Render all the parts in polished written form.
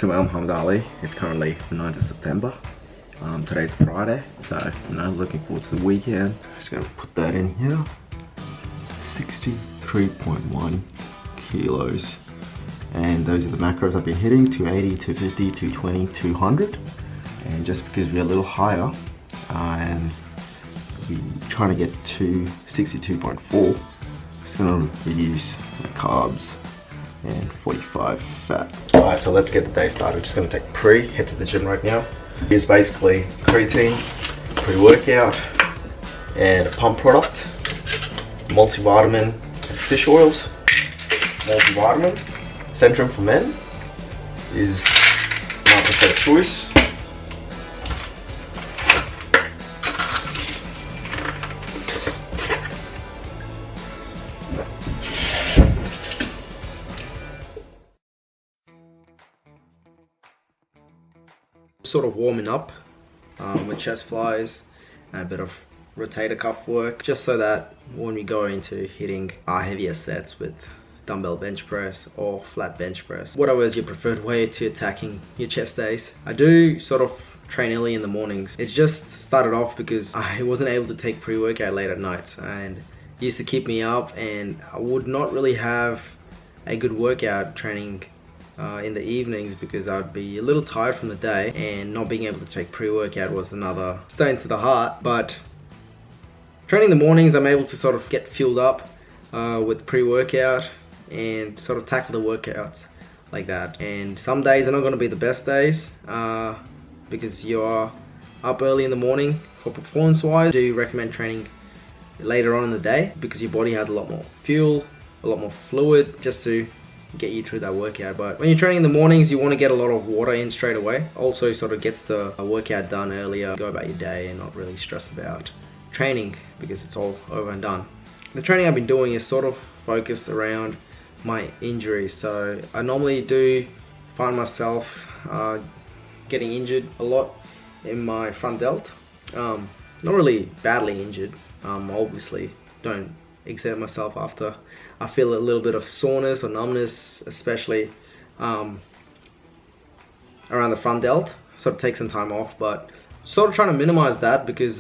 to Muhammad Ali. It's currently the 9th of September. Today's Friday, so looking forward to the weekend. Just gonna put that in here. 63.1 kilos. And those are the macros I've been hitting: 280, 250, 220, 200. And just because we're a little higher, and we're trying to get to 62.4, just gonna reduce my carbs and 45 fat. Alright, so let's get the day started. Just gonna take pre, head to the gym right now. Here's basically creatine, pre-workout, and a pump product, multivitamin, and fish oils. Multivitamin, Centrum for Men is my preferred choice. Sort of warming up with chest flies and a bit of rotator cuff work, just so that when we go into hitting our heavier sets with dumbbell bench press or flat bench press, whatever is your preferred way to attacking your chest days. I do sort of train early in the mornings. It just started off because I wasn't able to take pre-workout late at night, and it used to keep me up, and I would not really have a good workout training in the evenings because I'd be a little tired from the day, and not being able to take pre-workout was another stone to the heart. But training in the mornings, I'm able to sort of get fueled up with pre-workout and sort of tackle the workouts like that. And some days are not going to be the best days because you're up early in the morning. For performance wise, I do recommend training later on in the day because your body has a lot more fuel, a lot more fluid, just to get you through that workout. But when you're training in the mornings, you want to get a lot of water in straight away. Also sort of gets the workout done earlier, go about your day and not really stress about training because it's all over and done. The training I've been doing is sort of focused around my injuries. So I normally do find myself getting injured a lot in my front delt. Not really badly injured. Obviously don't exert myself after I feel a little bit of soreness or numbness, especially around the front delt. Sort of take some time off, but sort of trying to minimize that because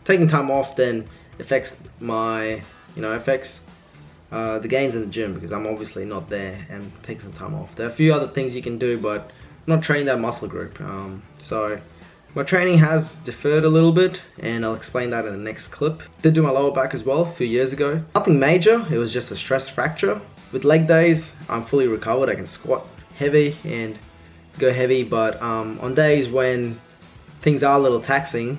taking time off then affects my, affects the gains in the gym because I'm obviously not there and take some time off. There are a few other things you can do, but I'm not training that muscle group. So my training has deferred a little bit, and I'll explain that in the next clip. Did do my lower back as well a few years ago. Nothing major, it was just a stress fracture. With leg days, I'm fully recovered. I can squat heavy and go heavy, but on days when things are a little taxing,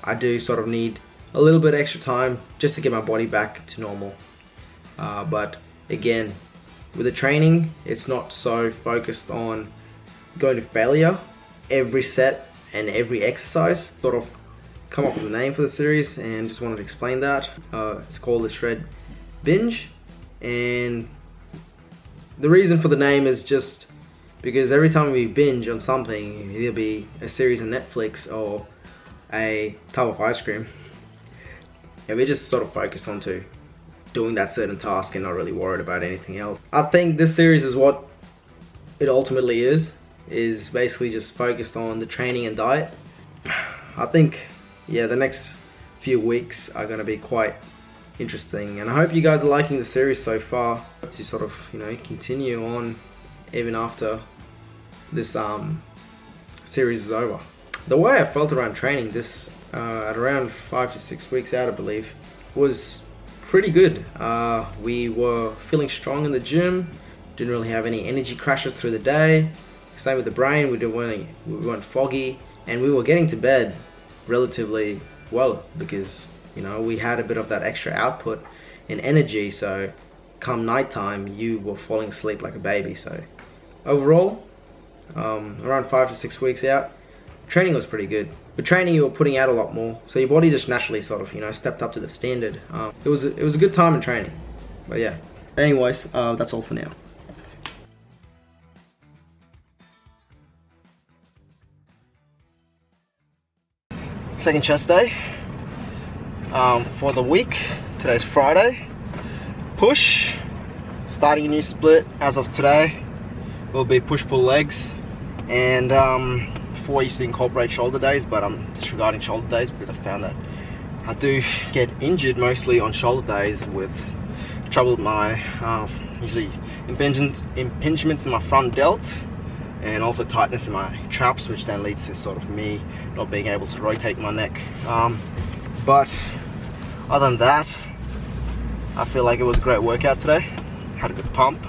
I do sort of need a little bit extra time just to get my body back to normal. But again, with the training, it's not so focused on going to failure every set and every exercise. Sort of come up with a name for the series and just wanted to explain that. It's called the Shred Binge, and the reason for the name is just because every time we binge on something, it'll be a series on Netflix or a tub of ice cream, and we just sort of focus on to doing that certain task and not really worried about anything else. I think this series is what it ultimately is basically just focused on the training and diet. I think, yeah, the next few weeks are going to be quite interesting, and I hope you guys are liking the series so far, to sort of, continue on even after this series is over. The way I felt around training this at around 5 to 6 weeks out, I believe, was pretty good. We were feeling strong in the gym, didn't really have any energy crashes through the day. Same with the brain, we weren't foggy, and we were getting to bed relatively well because we had a bit of that extra output in energy, so come nighttime you were falling asleep like a baby. So overall, around 5 to 6 weeks out, training was pretty good. With training you were putting out a lot more, so your body just naturally sort of stepped up to the standard. It was a good time in training. But yeah, anyways, that's all for now. Second chest day for the week. Today's Friday. Push, starting a new split as of today, will be push-pull legs And before I used to incorporate shoulder days, but I'm disregarding shoulder days because I found that I do get injured mostly on shoulder days with trouble with my usually impingements in my front delt, and also tightness in my traps, which then leads to sort of me not being able to rotate my neck. But other than that, I feel like it was a great workout today. Had a good pump,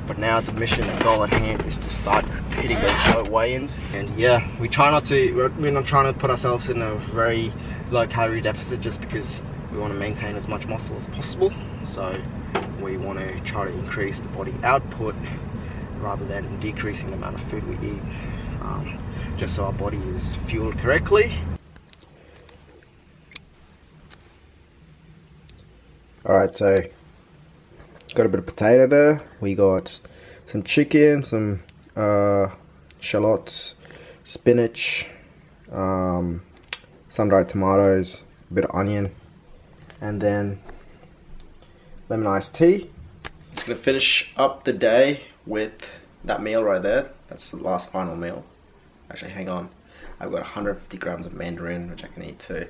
but now the mission and goal at hand is to start hitting those low weigh-ins. And yeah, we're not trying to put ourselves in a very low calorie deficit just because we want to maintain as much muscle as possible. So we want to try to increase the body output rather than decreasing the amount of food we eat, just so our body is fueled correctly. Alright, so got a bit of potato there. We got some chicken, some shallots, spinach, sun-dried tomatoes, a bit of onion, and then lemon iced tea. Just gonna finish up the day with that meal right there. That's the last final meal. Actually, hang on. I've got 150 grams of mandarin, which I can eat too.